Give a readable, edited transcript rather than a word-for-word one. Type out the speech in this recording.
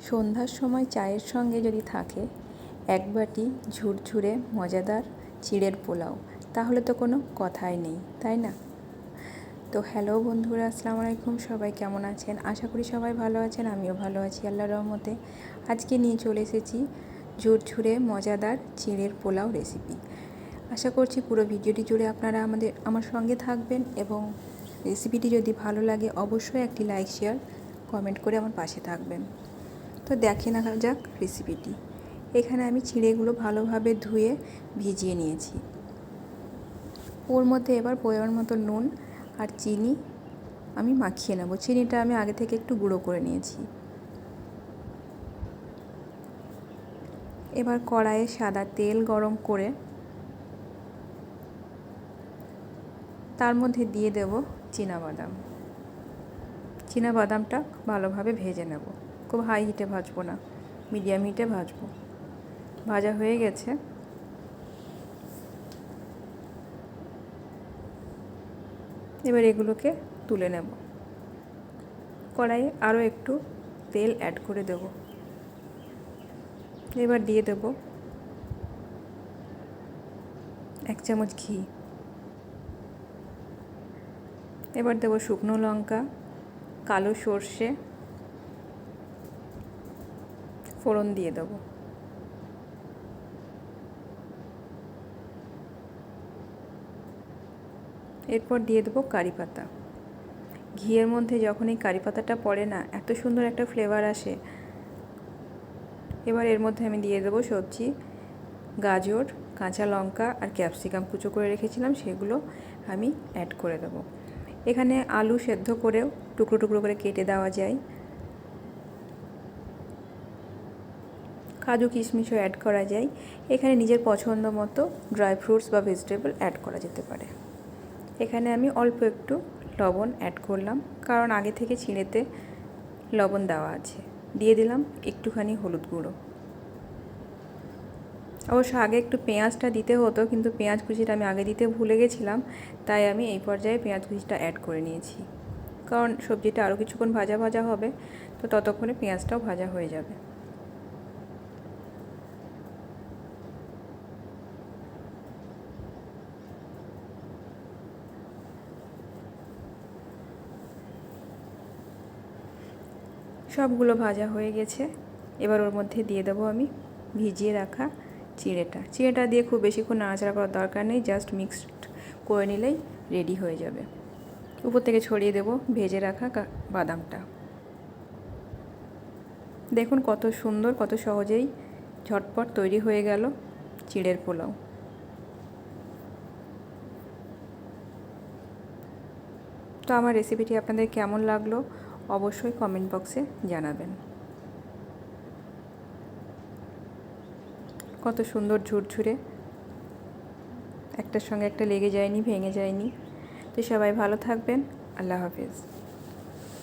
সন্ধ্যার সময় চায়ের সঙ্গে যদি থাকে এক বাটি ঝুরঝুরে মজাদার চিড়ের পোলাও, তাহলে তো কোনো কথাই নেই, তাই না? তো হ্যালো বন্ধুরা, আসসালামু আলাইকুম। সবাই কেমন আছেন? আশা করি সবাই ভালো আছেন, আমিও ভালো আছি আল্লাহর রহমতে। আজকে নিয়ে চলে এসেছি ঝুরঝুরে মজাদার চিড়ের পোলাও রেসিপি। আশা করছি পুরো ভিডিওটি জুড়ে আপনারা আমার সঙ্গে থাকবেন এবং রেসিপিটি যদি ভালো লাগে অবশ্যই একটি লাইক, শেয়ার, কমেন্ট করে আমার পাশে থাকবেন। তো দেখে নেওয়া যাক রেসিপিটি। এখানে আমি চিড়েগুলো ভালোভাবে ধুয়ে ভিজিয়ে নিয়েছি। ওর মধ্যে এবার পরিমাণ মতো নুন আর চিনি আমি মাখিয়ে নেব। চিনিটা আমি আগে থেকে একটু গুঁড়ো করে নিয়েছি। এবার কড়াইয়ে সাদা তেল গরম করে তার মধ্যে দিয়ে দেব চীনাবাদামটা ভালোভাবে ভেজে নেব। খুব হাই হিটে ভাজবো না, মিডিয়াম হিটে ভাজবো। ভাজা হয়ে গেছে। এবার এগুলোকে তুলে নেব। কড়াইয়ে আরও একটু তেল অ্যাড করে দেব। এবার দিয়ে দেব 1 চামচ ঘি। এবার দেব শুকনো লঙ্কা, কালো সর্ষে ফোড়ন দিয়ে দেব। এরপর দিয়ে দেবো কারি পাতা। ঘিয়ের মধ্যে যখন এই কারি পাতাটা পড়ে না, এত সুন্দর একটা ফ্লেভার আসে। এবার এর মধ্যে আমি দিয়ে দেবো সবজি, গাজর, কাঁচা লঙ্কা আর ক্যাপসিকাম কুচো করে রেখেছিলাম, সেগুলো আমি অ্যাড করে দেবো। এখানে আলু সেদ্ধ করেও টুকরো টুকরো করে কেটে দেওয়া যায়। কাজু কিশমিশও অ্যাড করা যায়। এখানে নিজের পছন্দ মতো ড্রাই ফ্রুটস বা ভেজিটেবল অ্যাড করা যেতে পারে। এখানে আমি অল্প একটু লবণ অ্যাড করলাম, কারণ আগে থেকে চিড়েতে লবণ দেওয়া আছে। দিয়ে দিলাম একটুখানি হলুদ গুঁড়ো। অবশ্য আগে একটু পেঁয়াজটা দিতে হতো, কিন্তু পেঁয়াজ কুচিটা আমি আগে দিতে ভুলে গেছিলাম, তাই আমি এই পর্যায়ে পেঁয়াজ কুচিটা অ্যাড করে নিয়েছি। কারণ সবজিটা আরও কিছুক্ষণ ভাজা ভাজা হবে, তো ততক্ষণে পেঁয়াজটাও ভাজা হয়ে যাবে। সবগুলো ভাজা হয়ে গেছে। এবার ওর মধ্যে দিয়ে দেবো আমি ভিজিয়ে রাখা চিড়েটা দিয়ে খুব বেশিক্ষণ নাড়াচাড়া করার দরকার নেই, জাস্ট মিক্সড করে নিলেই রেডি হয়ে যাবে। উপর থেকে ছড়িয়ে দেব ভেজে রাখা বাদামটা। দেখুন কত সুন্দর, কত সহজেই ঝটপট তৈরি হয়ে গেল চিড়ের পোলাও। তো আমার রেসিপিটি আপনাদের কেমন লাগলো অবশ্যই কমেন্ট বক্সে জানাবেন। কত সুন্দর ঝুরঝুরে, একটার সঙ্গে একটা লেগে যায়নি, ভেঙে যায়নি। তো সবাই ভালো থাকবেন। আল্লাহ হাফেজ।